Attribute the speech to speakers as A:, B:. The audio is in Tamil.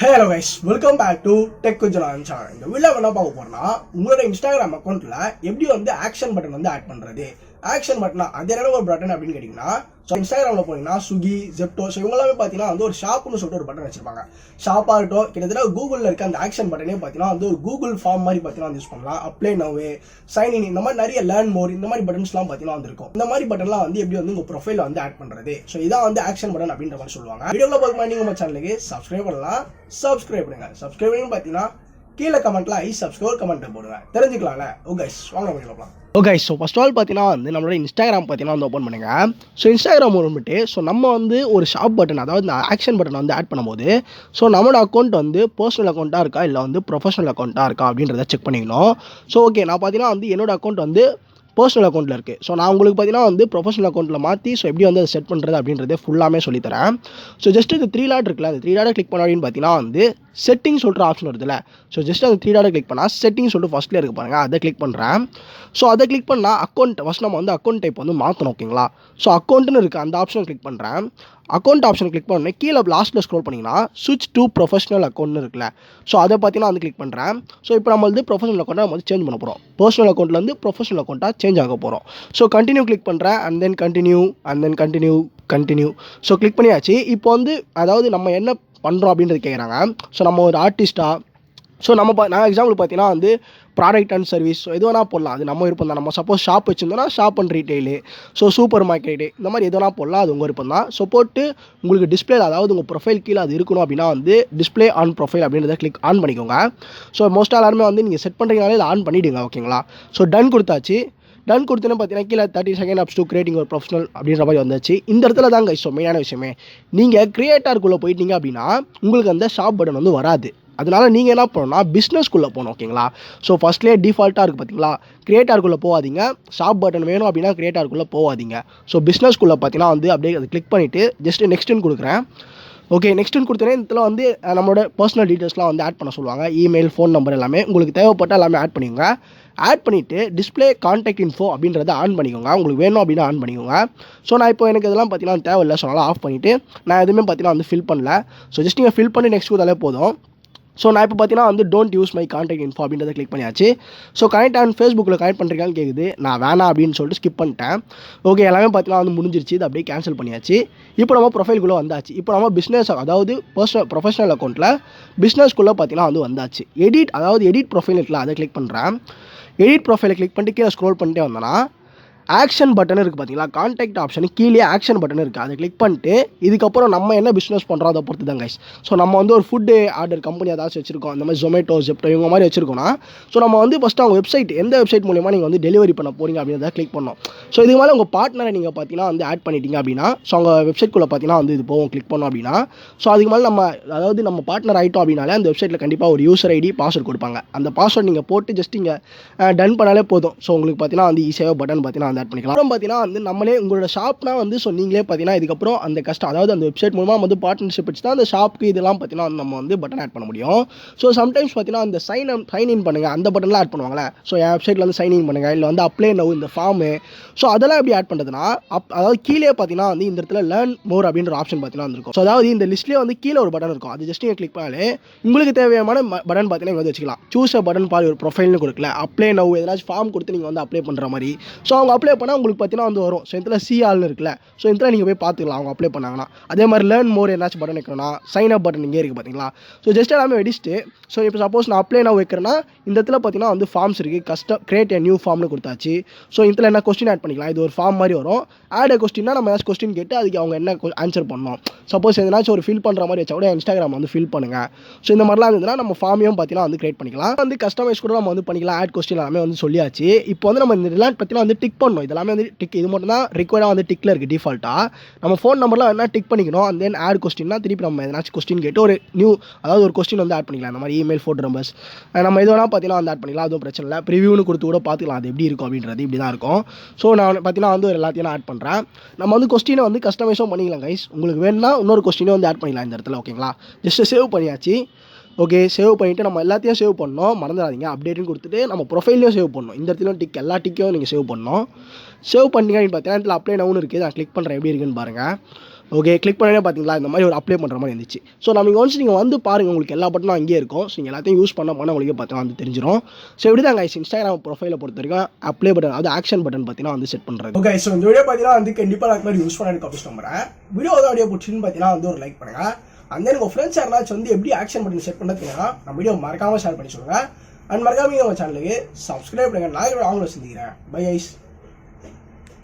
A: Hello guys, welcome back to Tech with Jana channel. இந்த வீடியோல என்ன பார்க்க போறோம்னா உங்களோட Instagram அக்கவுண்ட்ல எப்படி வந்து ஆக்ஷன் பட்டன் வந்து ஆட் பண்றது. ஆக்ஷன் பட்டனா அது என்ன ஒரு பட்டன் அப்படினு கேட்டிங்கனா Instagramல போனீங்கன்னா Swiggy, Zepto இவங்களாவே பாத்தீங்கன்னா வந்து ஒரு ஷாப்னு சொல்லிட்டு ஒரு பட்டன் வச்சிருப்பாங்க. ஷாப்பா இருக்கட்டும் கிட்டத்தட்ட கூகுள்ல இருக்க அந்த ஆக்ஷன் பட்டனே பாத்தீங்கன்னா வந்து ஒரு கூகுள் ஃபார்ம் மாதிரி பாத்தீங்கன்னா யூஸ் பண்ணலாம். அப்ளை நவ், சைன் இன் இந்த மாதிரி நிறைய லேர்ன் மோர் இந்த மாதிரி பட்டன்ஸ்லாம் பாத்தீங்கன்னா வந்திருக்கும். இந்த மாதிரி பட்டன்லாம் வந்து எப்படி வந்து உங்க ப்ரொஃபைல வந்து ஆட் பண்றது. சோ இதான் வந்து ஆக்ஷன் பட்டன் அப்படின்ற மாதிரி சொல்லுவாங்க. வீடியோல பார்க்க நீங்க நம்ம சேனலுக்கு சப்ஸ்கிரைப் பண்ணலாம். சப்ஸ்கிரைப் பண்ணுங்க. சப்ஸ்கிரைப் பண்ணி பாத்தீங்கன்னா கீழே கமெண்ட்ல ஐ சப்ஸ்கிரைப் கமெண்ட் போடுங்க. தெரிஞ்சுக்கலாம்ல. ஓகே வாங்க வீடியோ பார்க்கலாம். ஓகே ஸோ ஃபர்ஸ்ட் ஆல் பார்த்தீங்கன்னா வந்து நம்மளோட இன்ஸ்டாகிராம் பார்த்தீங்கன்னா வந்து ஓப்பன் பண்ணுங்க. ஸோ இன்ஸ்டாகிராம் வந்துட்டு ஸோ நம்ம வந்து ஒரு ஷாப் பட்டன் அதாவது இந்த ஆக்ஷன் பட்டன் வந்து ஆட் பண்ணும்போது ஸோ நம்மளோட அக்கௌண்ட் வந்து பர்சனல் அக்கௌண்ட்டாக இருக்கா இல்லை வந்து ப்ரொஃபஷனல் அக்கௌண்ட்டாக இருக்கா அப்படின்றத செக் பண்ணிக்கணும். ஸோ ஓகே நான் பார்த்தீங்கன்னா வந்து என்னோட அக்கௌண்ட் வந்து பர்சனல் அக்கௌண்ட்டில் இருக்குது. ஸோ நான் உங்களுக்கு பார்த்தீங்கன்னா வந்து ப்ரொஃபஷனல் அக்கௌண்ட்டில் மாற்றி ஸோ எப்படி வந்து அதை செட் பண்ணுறது அப்படின்றத ஃபுல்லாமே சொல்லித்தரேன். ஸோ ஜஸ்ட் இந்த 3 டாட் இருக்குல்ல, அந்த 3 டாட்டை கிளிக் பண்ண அப்படின்னு பார்த்தீங்கன்னா வந்து செட்டிங் சொல்கிற ஆப்ஷன் வருதுல்ல. ஸோ ஜஸ்ட் அந்த 3 டாட்டை கிளிக் பண்ணால் செட்டிங் சொல்லிட்டு ஃபஸ்ட்லேயே இருக்கு பாருங்கள், அதை கிளிக் பண்ணுறேன். ஸோ அதை கிளிக் பண்ணால் அக்கௌண்ட் ஃபஸ்ட் நம்ம வந்து அக்கௌண்ட் டைப் வந்து மாற்றணும். ஓகேங்களா? ஸோ அக்கௌண்ட்டுன்னு இருக்குது, அந்த ஆப்ஷன் கிளிக் பண்ணுறேன். அக்கௌண்ட் ஆப்ஷன் கிளிக் பண்ணேன். கீழே லாஸ்ட்டில் ஸ்க்ரோல் பண்ணிங்கன்னா ஸ்விட்ச் டு ப்ரொஃபஷனல் அக்கௌண்ட்னு இருக்குல்ல. ஸோ அதை பார்த்தீங்கன்னா வந்து கிளிக் பண்ணுறேன். ஸோ இப்போ நம்ம வந்து ப்ரொஃபஷனல் அக்கௌண்ட்டை நம்ம வந்து சேஞ்ச் பண்ண போகிறோம். பர்சனல் அக்கௌண்ட்லேருந்து ப்ரொஃபஷனல் அக்கௌண்ட்டாக சேஞ்ச் ஆக போகிறோம். ஸோ கண்டினியூ கிளிக் பண்ணுறேன். And then continue. So click பண்ணியாச்சு. இப்போ வந்து அதாவது நம்ம என்ன பண்ணுறோம் அப்படின்றது கேட்குறாங்க. ஸோ நம்ம ஒரு ஆர்டிஸ்ட்டாக ஸோ நான் எக்ஸாம்பிள் பார்த்தீங்கன்னா வந்து ப்ராடக்ட் அண்ட் சர்வீஸ் ஸோ எது வேணால் போடலாம். அது நம்ம விருப்பம் தான். நம்ம சப்போஸ் ஷாப் வச்சுருந்தோம்னா shop and retail, so supermarket இந்த மாதிரி எது வேணால் போடலாம். அது உங்கள் விருப்பம் தான். ஸோ போட்டு உங்களுக்கு டிஸ்பிளே அதாவது உங்கள் ப்ரொஃபைல் கீழே அது இருக்கணும் அப்படின்னா வந்து டிஸ்பிளே ஆன் ப்ரொஃபைல் அப்படின்றத கிளிக் ஆன் பண்ணிக்கோங்க. ஸோ மோஸ்ட்டாக எல்லாருமே வந்து நீங்கள் செட் பண்ணுறீங்கனாலே இதை ஆன் பண்ணிவிடுங்க. ஓகேங்களா? ஸோ டன் கொடுத்தாச்சு. டன் கொடுத்தோன்னு பார்த்தீங்கன்னா கீழே 30 செகண்ட் அப்ஸ் டு கிரியேட்டிங் ஒரு ப்ரொஃபஷனல் அப்படின்ற மாதிரி வந்துச்சு. இந்த இடத்துல தாங்க ஸோ மெயினான விஷயமே. நீங்கள் கிரியேட்டருக்குள்ளே போயிட்டீங்க அப்படின்னா உங்களுக்கு அந்த ஷாப் பட்டன் வந்து வராது. அதனால் நீங்கள் என்ன பண்ணணும்னா பிஸ்னஸ்க்குள்ளே போகணும். ஓகேங்களா? ஸோ ஃபஸ்ட்லேயே டிஃபால்ட்டாக இருக்குது பார்த்தீங்களா, கிரியேட்டருக்குள்ளே போகாதீங்க. ஷாப் பட்டன் வேணும் அப்படின்னா கிரியேட்டருக்குள்ளே போகாதீங்க. ஸோ பிஸ்னஸ்க்குள்ளே பார்த்தீங்கன்னா வந்து அப்படியே அதை கிளிக் பண்ணிவிட்டு ஜஸ்ட் நெக்ஸ்ட்டுன்னு கொடுக்குறேன். ஓகே நெக்ஸ்ட்டுன்னு கொடுத்தோன்னே இதில் வந்து நம்மளோட பர்சனல் டீட்டெயில்ஸ்லாம் வந்து ஆட் பண்ண சொல்லுவாங்க. இமெயில், ஃபோன் நம்பர் எல்லாமே உங்களுக்கு தேவைப்பட்ட எல்லாமே ஆட் பண்ணிக்கோங்க. ஆட் பண்ணிவிட்டு டிஸ்பிளே கான்டாக்ட் இன்ஃபோ அப்படின்றத ஆன் பண்ணிக்கோங்க. உங்களுக்கு வேணும் அப்படின்னா ஆன் பண்ணிக்கோங்க. ஸோ நான் இப்போ எனக்கு இதெல்லாம் பார்த்தீங்கன்னா தேவையில்லை. ஸோ அதனால் ஆஃப் பண்ணிவிட்டு நான் எதுவுமே பார்த்தீங்கன்னா வந்து ஃபில் பண்ணல. ஸோ ஜஸ்ட் நீங்கள் ஃபில் பண்ணி நெக்ஸ்ட் கொடுத்தாலே போதும். ஸோ நான் இப்போ பார்த்தீங்கன்னா வந்து don't use my contact info அப்படின்றத கிளிக் பண்ணியாச்சு. ஸோ கனெக்ட் ஆன் ஃபேஸ்புக்கில் கனெக்ட் பண்ணுறீங்கன்னு கேட்குது. நான் வேணாம் அப்படின்னு சொல்லிட்டு ஸ்கிப் பண்ணிட்டேன். ஓகே எல்லாமே பார்த்தீங்கன்னா வந்து முடிஞ்சிருச்சு. இது அப்படியே கேன்சல் பண்ணியாச்சு. இப்போ நம்ம ப்ரொஃபைல்குள்ளே வந்தாச்சு. இப்போ நம்ம பிஸ்னஸ் அதாவது ப்ரொஃபஷனல் அக்கௌண்ட்டில் பிஸ்னஸ்க்குள்ளே பார்த்தீங்கன்னா வந்து வந்தாச்சு. எடிட் ப்ரொஃபைல் இருக்குல்ல, அதை கிளிக் பண்ணுறேன். எடிட் ப்ரொஃபைலை கிளிக் பண்ணிட்டு கீழே ஸ்க்ரோல் பண்ணிட்டே வந்தேன்னா ஆக்ஷன் பட்டன் இருக்குது பார்த்தீங்களா, கான்டாக்ட் ஆப்ஷன் கீழே ஆக்ஷன் பட்டன் இருக்குது. அதை கிளிக் பண்ணிட்டு இதுக்கப்புறம் நம்ம என்ன பிஸ்னஸ் பண்ணுறோம் அதை பொறுத்து தான் கைஸ். ஸோ நம்ம வந்து ஒரு ஃபுட்டு ஆர்டர் கம்பெனி ஏதாச்சும் வச்சிருக்கோம், அந்த மாதிரி ஜொமேட்டோ, ஜெப்டோ இவங்க மாதிரி வச்சிருக்கோம்னா ஸோ நம்ம வந்து ஃபஸ்ட்டு அவங்க வெப்சைட் எந்த வெப்சைட் மூலியமாக நீங்கள் வந்து டெலிவரி பண்ண போகிறீங்க அப்படின்றத கிளிக் பண்ணோம். ஸோ இதுக்கு மேலே உங்கள் பார்ட்னரை நீங்கள் பார்த்தீங்கன்னா வந்து ஆட் பண்ணிட்டீங்க அப்படின்னா ஸோ அவங்க வெப்சைட்குள்ளே பார்த்தீங்கன்னா வந்து இது போவோம் கிளிக் பண்ணோம் அப்படின்னா ஸோ அதுக்கு மேலே நம்ம பார்ட்னர் ஆகிட்டோம் அப்படின்னாலே அந்த வெப்சைட்டில் கண்டிப்பாக ஒரு யூசர் ஐடி பாஸ்வேர்ட் கொடுப்பாங்க. அந்த பாஸ்வேர்ட் நீங்கள் போட்டு ஜஸ்ட் இங்கே டன் பண்ணாலே போதும். ஸோ உங்களுக்கு பார்த்தீங்கன்னா வந்து ஈஸியாக பட்டன் பார்த்தீங்கன்னா வந்து ஆட் பண்ணிக்கலாம். அப்புறம் பார்த்தீங்கன்னா வந்து நம்மளே உங்களோட ஷாப்னா வந்து ஸோ நீங்களே பார்த்தீங்கன்னா இதுக்கப்புறம் அந்த அதாவது அந்த வெப்சைட் மூலமாக வந்து பார்ட்னர்ஷிப் வச்சு தான் அந்த ஷாப்புக்கு இதெல்லாம் பார்த்தீங்கன்னா நம்ம வந்து பட்டன் ஆட் பண்ண முடியும். ஸோ சம்டைம்ஸ் பார்த்தீங்கன்னா அந்த சைன் இன் பண்ணுங்கள் அந்த பட்டன்லாம் ஆட் பண்ணுவாங்களே. ஸோ என் வெப்சைட்டில் வந்து சைன் இன் பண்ணுங்கள், இல்லை வந்து அப்ளை நவ் இந்த ஃபார்மு. ஸோ அதெல்லாம் எப்படி ஆட் பண்ணுறதுன்னா அதாவது கீழே பார்த்தீங்கன்னா வந்து இந்த இடத்துல லேர்ன் மோர் அப்படின்ற ஆப்ஷன் பார்த்தீங்கன்னா வந்துருக்கும். ஸோ அதாவது இந்த லிஸ்ட்லேயே வந்து கீழே ஒரு பட்டன் இருக்கும். அது ஜஸ்ட் நீங்கள் கிளிக் பண்ணாலே உங்களுக்கு தேவையான பட்டன் பார்த்தீங்கன்னா இங்கே வந்து வச்சுக்கலாம். சூஸ் அ பட்டன் பாரு ஒரு ப்ரொஃபைல்னு கொடுக்கல, அப்ளை நவ் ஏதாச்சும் ஃபார்ம் கொடுத்து நீங்கள் வந்து அப்ளை பண்ணுற மாதிரி. ஸோ அவங்க அப்ளை பண்ணால் உங்களுக்கு பார்த்தீங்கன்னா வந்து வரும். ஸோ இதில் ஆல்னு இருக்குல்ல, ஸோ இதில் நீங்கள் போய் பார்த்துக்கலாம் அவங்க அப்ளை பண்ணாங்கன்னா. அதே மாதிரி லேர்ன் மோர் ஏதாச்சும் பட்டன் வைக்கணும்னா சைன் அப் பட்டன் இங்கே இருக்குது பார்த்தீங்களா. ஸோ ஜஸ்ட் எல்லாமே வெடிச்சிட்டு ஸோ இப்போ சப்போஸ் நான் அப்ளை நான் வைக்கிறேன்னா இந்த இடத்துல பார்த்தீங்கன்னா வந்து ஃபார்ம்ஸ் இருக்குது. கிரியேட் நியூ ஃபார்ம்னு கொடுத்தாச்சு. ஸோ இதில் என்ன கொஸ்டின் ஆட் பண்ணிக்கலாம். இது ஒரு ஃபார்ம் மாதிரி வரும். ஆட் கொஸ்டின்னா நம்ம ஏதாச்சும் கொஸ்டின் கேட்டு அதுக்கு அவங்க என்ன ஆன்சர் பண்ணணும். சப்போஸ் எதனாச்சும் ஒரு ஃபில் பண்ணுற மாதிரி வச்சா கூட இன்ஸ்டாகிராம் வந்து ஃபில் பண்ணுங்கள். ஸோ இந்த மாதிரிலாம் இருந்ததுன்னா நம்ம ஃபார்மையும் பார்த்தீங்கன்னா வந்து கிரியேட் பண்ணிக்கலாம். வந்து கஸ்டமைஸ் கூட நம்ம வந்து பண்ணிக்கலாம். ஆட் கொஸ்டின் எல்லாமே வந்து சொல்லியாச்சு. இப்போ வந்து நம்ம இந்த இதெல்லாம் பற்றினா வந்து டிக் பண்ணணும். இதெல்லாமே வந்து டிக் இது மட்டும் தான் ரிக்வயர்டாக வந்து டிக்கில் இருக்குது டிஃபால்ட்டாக. நம்ம ஃபோன் நம்பர்லாம் என்ன டிக் பண்ணிக்கணும். அண்ட் தென் ஆட் கொஸ்டின்னா திருப்பி நம்ம எதனாச்சும் கொஸ்டின் கேட்டு ஒரு அதாவது ஒரு கொஸ்டின் வந்து ஆட் பண்ணிக்கலாம். அந்த மாதிரி இமெயில், ஃபோன் நம்பர்ஸ் நம்ம எது வேணால் பார்த்தீங்கன்னா வந்து ஆட் பண்ணிக்கலாம். அதுவும் பிரச்சனை இல்லை. ப்ரிவியூன்னு கொடுத்து கூட பார்த்துக்கலாம் அது எப்படி இருக்கும் அப்படின்றது. இப்படி தான் இருக்கும். ஸோ நான் பார்த்தீங்கன்னா வந்து ஒரு எல்லாத்தையும் நான் ஆட் பண்ணுறேன். நம்ம வந்து கொஸ்டினை வந்து கஸ்டமைஸும் பண்ணிக்கலாம் கைஸ். உங்களுக்கு வேணும்னா இன்னொரு கொஸ்டினை வந்து ஆட் பண்ணிக்கலாம் இந்த இடத்துல. ஓகேங்களா? ஜஸ்ட் சேவ் பண்ணியாச்சு. ஓகே சேவ் பண்ணிவிட்டு நம்ம எல்லாத்தையும் சேவ் பண்ணோம். மறந்துடாதீங்க அப்டேட்னு கொடுத்துட்டு நம்ம ப்ரொஃபைலையும் சேவ் பண்ணணும். இந்த இடத்துல டிக் எல்லா டிக்கையும் நீங்கள் சேவ் பண்ணணும். சேவ் பண்ணிங்க அப்படின்னு பார்த்தீங்கன்னா இதில் அப்ளை நவுன்னு இருக்குது. நான் கிளிக் பண்ணுறேன் எப்படி இருக்குன்னு பாருங்கள். ஓகே, கிளிக் பண்ணவே பார்த்தீங்களா இந்த மாதிரி ஒரு அப்ளை பண்ணுற மாதிரி இருந்துச்சு. ஸோ நம்ம இங்கே நீங்கள் வந்து பாருங்கள், உங்களுக்கு எல்லா பட்டனும் அங்கேயே இருக்கும். ஸோ நீங்கள் எல்லாத்தையும் யூஸ் பண்ண உங்களுக்கே பார்த்தீங்கன்னா வந்து தெரிஞ்சிடும். ஸோ இப்படி தான் கைஸ் இன்ஸ்டாகிராம் ப்ரொஃபைலை பொறுத்த வரைக்கும் அப்ளை பட்டன், அது ஆக்ஷன் பட்டன் பார்த்தீங்கன்னா வந்து செட் பண்ணுறது. ஓகே, ஸோ இந்த வீடியோ பார்த்தீங்கன்னா வந்து கண்டிப்பாக அது மாதிரி யூஸ் பண்ண அப்படின்னு நம்புறேன். வீடியோ பிடிச்சின்னு பார்த்தீங்கன்னா வந்து ஒரு லைக் பண்ணுங்கள். அந்த உங்கள் ஃப்ரெண்ட்ஸ் யாராச்சும் வந்து எப்படி ஆக்ஷன் பட்டன் செட் பண்ணுறதுன்னா நம்ம வீடியோ மறக்காமல் ஷேர் பண்ணி சொல்லுங்கள். அண்ட் மறக்காம உங்கள் சேனலுக்கு சப்ஸ்கிரைப் பண்ணுங்கள். நான் அவங்கள சந்திக்கிறேன். Bye ice.